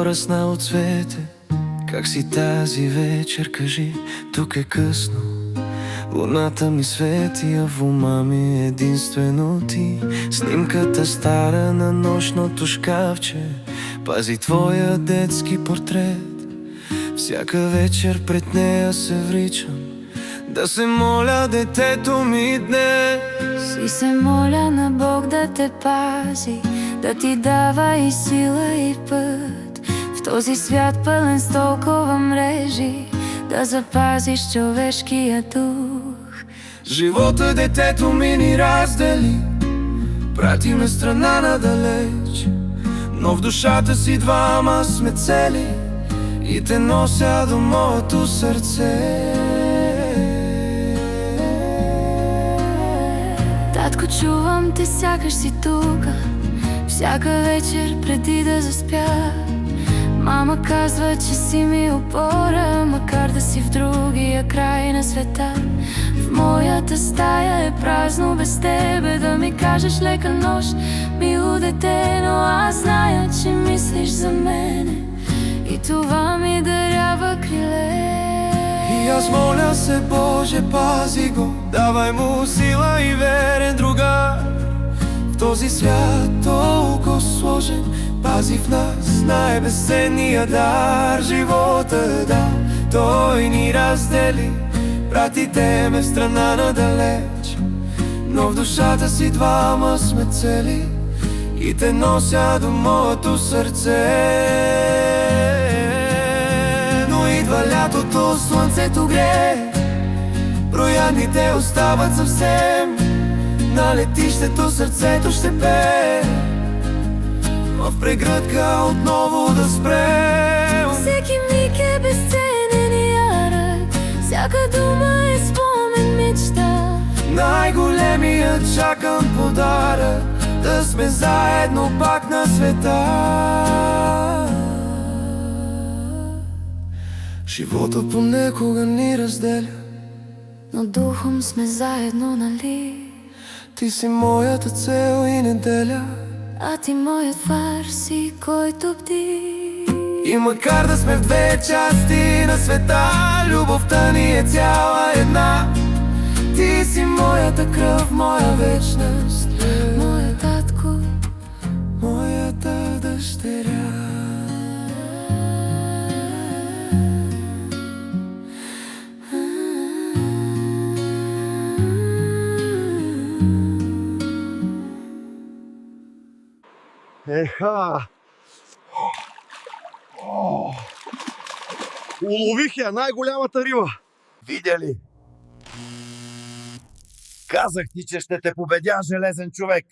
По-разна от цвете, как си тази вечер, кажи, тук е късно. Луната ми свети, а в ума ми единствено ти. Снимката стара на нощното шкафче пази твоя детски портрет. Всяка вечер пред нея се вричам да се моля детето ми днес. И се моля на Бог да те пази, да ти дава и сила и път в този свят пълен с толкова мрежи, да запазиш човешкия дух. Живота детето ми ни раздели, прати ме страна надалеч, но в душата си двама сме цели и те нося до моето сърце. Татко, чувам те, сякаш си тука, всяка вечер преди да заспя. Мама казва, че си ми опора, макар да си в другия край на света. В моята стая е празно без тебе, да ми кажеш лека нощ, мило дете, но аз зная, че мислиш за мене и това ми дарява криле. И аз моля се, Боже, пази го, давай му сила и верен другар. В този свят толкова сложен, пази в нас най-безценния дар. Живота, да, той ни раздели, пратите ме в страна надалеч, но в душата си двама сме цели и те нося до моето сърце. Но идва лятото, слънцето грее, брояните остават съвсем. На летището сърцето ще пее, в прегръдка отново да спрем. Всеки миг е безценен и ярък, всяка дума е спомен, мечта. Най-големият чакан подарък, да сме заедно пак на света. Живота понекога ни разделя, но духом сме заедно, нали? ти си моята цел и неделя, А ти моят фар си, който бди. и макар да сме в две части на света, любовта ни е цяла една. Ти си моята кръв, моя вечност, Моя татко, моята дъщеря. Еха! Улових я, най-голямата риба! Видя ли? Казах ти, че ще те победя, железен човек!